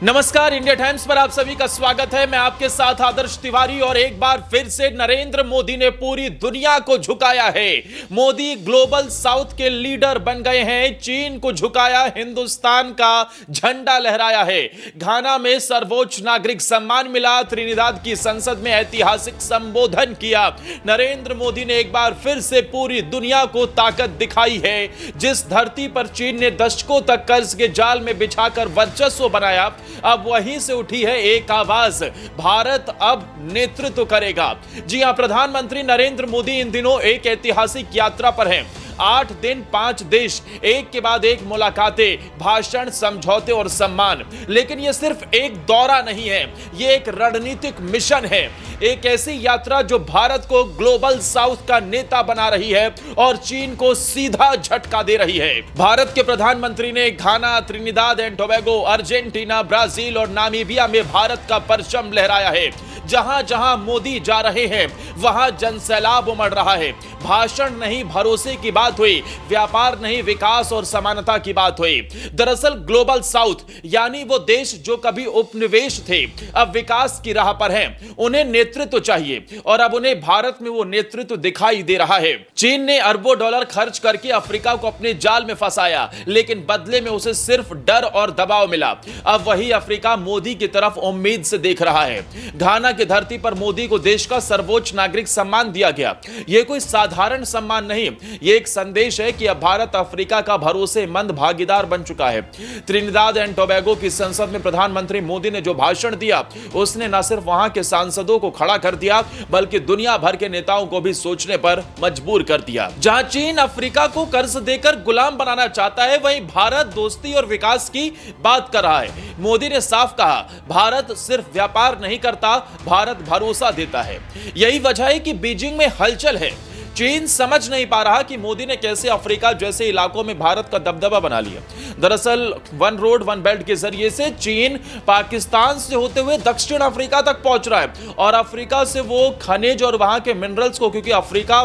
नमस्कार, India times पर आप सभी का स्वागत है। मैं आपके साथ आदर्श तिवारी और एक बार फिर से नरेंद्र मोदी ने पूरी दुनिया को झुकाया है। मोदी ग्लोबल साउथ के लीडर बन गए हैं। चीन को झुकाया, हिंदुस्तान का झंडा लहराया है। घाना में सर्वोच्च नागरिक सम्मान मिला। त्रिनिदाद की संसद में ऐतिहासिक संबोधन किया। नरेंद्र मोदी ने एक बार फिर से पूरी दुनिया को ताकत दिखाई है। जिस धरती पर चीन ने दशकों तक कर्ज के जाल में बिछाकर वर्चस्व बनाया, अब वहीं से उठी है एक आवाज, भारत अब नेतृत्व करेगा। जी हां, प्रधानमंत्री नरेंद्र मोदी इन दिनों एक ऐतिहासिक यात्रा पर हैं। 8 दिन 5 देश, एक के बाद एक मुलाकातें, भाषण, समझौते और सम्मान। लेकिन यह सिर्फ एक दौरा नहीं है, यह एक रणनीतिक मिशन है। एक ऐसी यात्रा जो भारत को ग्लोबल साउथ का नेता बना रही है और चीन को सीधा झटका दे रही है। भारत के प्रधानमंत्री ने Ghana, Trinidad and Tobago, Argentina, Brazil और नामीबिया में भारत का परचम लहराया है। जहां जहां मोदी जा रहे हैं वहां जनसैलाब उमड़ रहा है। भाषण नहीं, भरोसे की बात हुई। व्यापार नहीं, विकास और समानता की बात हुई। दरअसल ग्लोबल साउथ यानी वो देश जो कभी उपनिवेश थे, अब विकास की राह पर हैं। उन्हें नेतृत्व चाहिए और अब उन्हें भारत में वो नेतृत्व दिखाई दे रहा है। चीन ने अरबों डॉलर खर्च करके अफ्रीका को अपने जाल में फंसाया, लेकिन बदले में उसे सिर्फ डर और दबाव मिला। अब वही अफ्रीका मोदी की तरफ उम्मीद से देख रहा है। घाना की धरती पर मोदी को देश का सर्वोच्च नागरिक सम्मान दिया गया। यह कोई साधारण सम्मान नहीं, यह एक संदेश है कि अब भारत अफ्रीका का भरोसेमंद भागीदार बन चुका है। त्रिनिदाद एंड टोबैगो की संसद में प्रधानमंत्री मोदी ने जो भाषण दिया, उसने न सिर्फ वहां के सांसदों को खड़ा कर दिया, बल्कि दुनिया भर के नेताओं को भी सोचने पर मजबूर कर दिया। जहां चीन अफ्रीका को कर्ज देकर गुलाम बनाना चाहता है, वहीं भारत दोस्ती और विकास की बात कर रहा है। मोदी ने साफ कहा, भारत सिर्फ व्यापार नहीं करता, भारत भरोसा देता है। यही वजह है कि बीजिंग में हलचल है। चीन समझ नहीं पा रहा कि मोदी ने कैसे अफ्रीका जैसे इलाकों में भारत का दबदबा बना लिया। दरअसल वन रोड वन बेल्ट के जरिए से चीन पाकिस्तान से होते हुए दक्षिण अफ्रीका तक पहुंच रहा है और अफ्रीका से वो खनिज और वहां के मिनरल्स को, क्योंकि अफ्रीका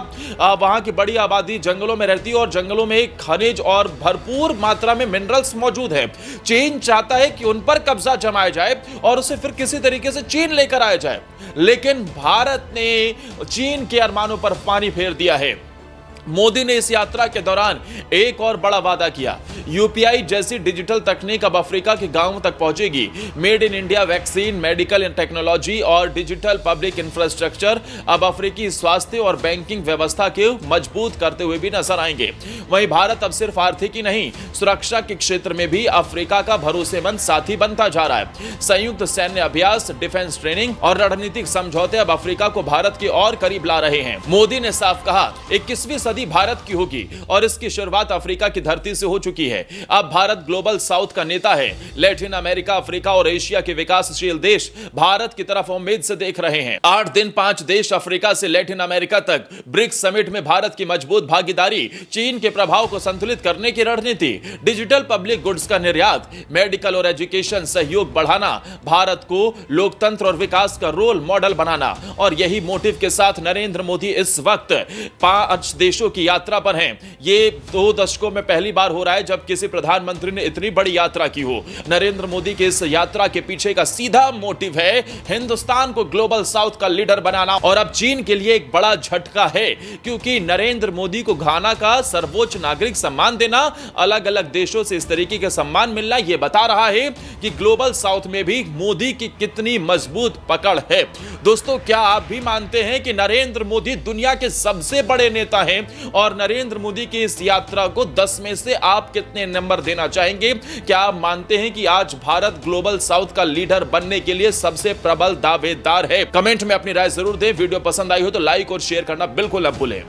वहां की बड़ी आबादी जंगलों में रहती है और जंगलों में खनिज और भरपूर मात्रा में मिनरल्स मौजूद है। चीन चाहता है कि उन पर कब्जा जमाया जाए और उसे फिर किसी तरीके से चीन लेकर आया जाए, लेकिन भारत ने चीन के अरमानों पर पानी फेर दिया है। मोदी ने इस यात्रा के दौरान एक और बड़ा वादा किया। यूपीआई जैसी डिजिटल तकनीक अब अफ्रीका के गांवों तक पहुंचेगी। Made in India vaccine, medical technology और डिजिटल पब्लिक इंफ्रास्ट्रक्चर अब अफ्रीकी स्वास्थ्य और बैंकिंग व्यवस्था के मजबूत करते हुए भी नजर आएंगे। वहीं भारत अब सिर्फ आर्थिक ही नहीं, सुरक्षा के क्षेत्र में भी अफ्रीका का भरोसेमंद साथी बनता जा रहा है। संयुक्त सैन्य अभ्यास, डिफेंस ट्रेनिंग और रणनीतिक समझौते अब अफ्रीका को भारत के और करीब ला रहे हैं। मोदी ने साफ कहा, 21वीं सदी भारत की होगी और इसकी शुरुआत अफ्रीका की धरती से हो चुकी है। अब भारत ग्लोबल साउथ का नेता है। लैटिन अमेरिका, अफ्रीका और एशिया के विकासशील देश भारत की तरफ उम्मीद से देख रहे हैं। 8 दिन 5 देश, अफ्रीका से लैटिन अमेरिका तक। ब्रिक्स समिट में भारत की मजबूत भागीदारी, चीन के प्रभाव को संतुलित करने की रणनीति, डिजिटल पब्लिक गुड्स का निर्यात, मेडिकल और एजुकेशन सहयोग बढ़ाना, भारत को लोकतंत्र और विकास का रोल मॉडल बनाना। और यही मोटिव के साथ नरेंद्र मोदी इस वक्त 5 देशों की यात्रा पर हैं। ये 2 दशकों में पहली बार हो रहा है जब किसी प्रधानमंत्री ने इतनी बड़ी यात्रा की हो। नरेंद्र मोदी के इस यात्रा के पीछे का सीधा मोटिव है हिंदुस्तान को ग्लोबल साउथ का लीडर बनाना। और अब चीन के लिए एक बड़ा झटका है, क्योंकि नरेंद्र मोदी को घाना का सर्वोच्च नागरिक सम्मान देना, अलग अलग देशों से इस तरीके के सम्मान मिलना, यह बता रहा है कि ग्लोबल साउथ में भी मोदी की कितनी मजबूत पकड़ है। दोस्तों, क्या आप भी मानते हैं कि नरेंद्र मोदी दुनिया के सबसे बड़े नेता हैं? और नरेंद्र मोदी की इस यात्रा को 10 में से आप कितने नंबर देना चाहेंगे? क्या आप मानते हैं कि आज भारत ग्लोबल साउथ का लीडर बनने के लिए सबसे प्रबल दावेदार है? कमेंट में अपनी राय जरूर दें। वीडियो पसंद आई हो तो लाइक और शेयर करना बिल्कुल न भूलें।